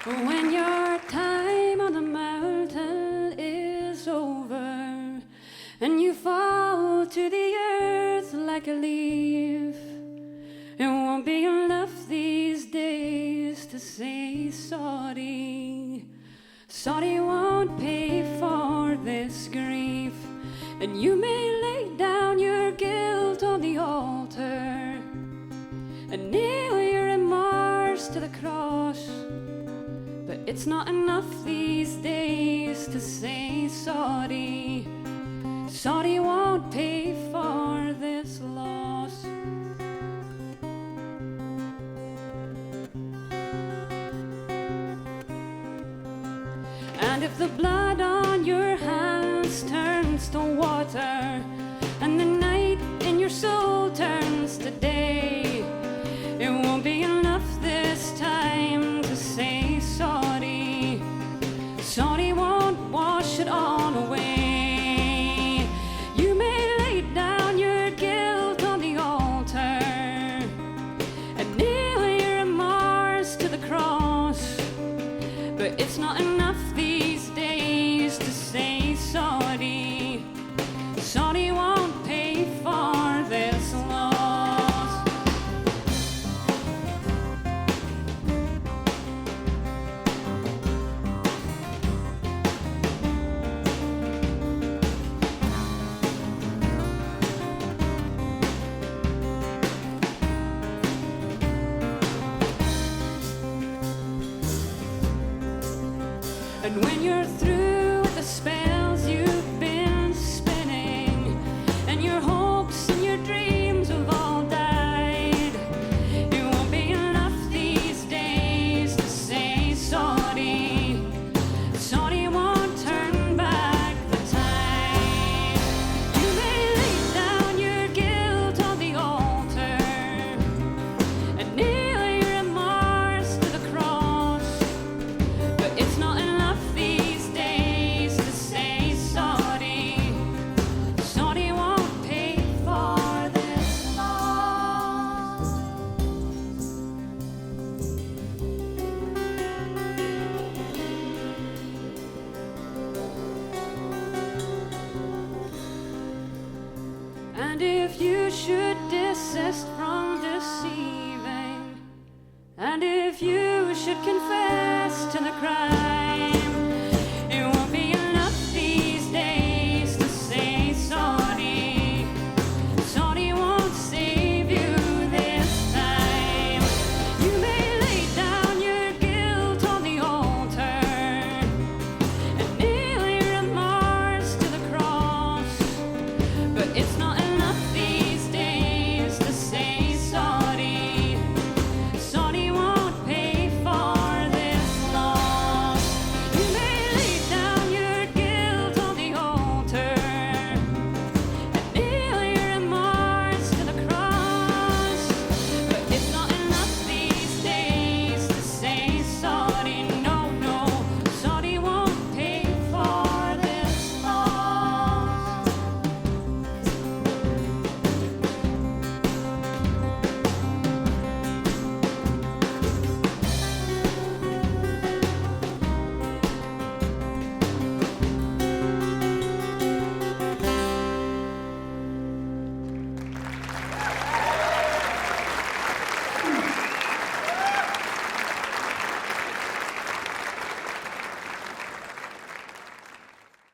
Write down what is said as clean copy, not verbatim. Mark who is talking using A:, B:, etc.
A: When your time on the mountain is over and you fall to the earth like a leaf, it won't be enough these days to say sorry. Sorry won't pay for this grief, and you may lay down your guilt on the altar and nail your remorse to the cross. But it's not enough these days to say sorry. Sorry won't pay for this loss. And if the blood on your hands turns to water and the night in your soul turns to day, it won't be enough this time to say sorry. Sorry won't wash it all away. You may lay down your guilt on the altar and nail your remorse to the cross, but it's not enough these days to say sorry. Sorry won't pay for this loss. And when you're through with the spells you've been spinning, and your hopes and your dreams have all died, it won't be enough these days to say sorry. Sorry won't turn back the tide. You may lay down your guilt on the altar and nail your remorse to the cross, but it's not enough these days to say sorry. Sorry won't pay for this loss. And if you should desist from deceiving, and if you should confess to the crowd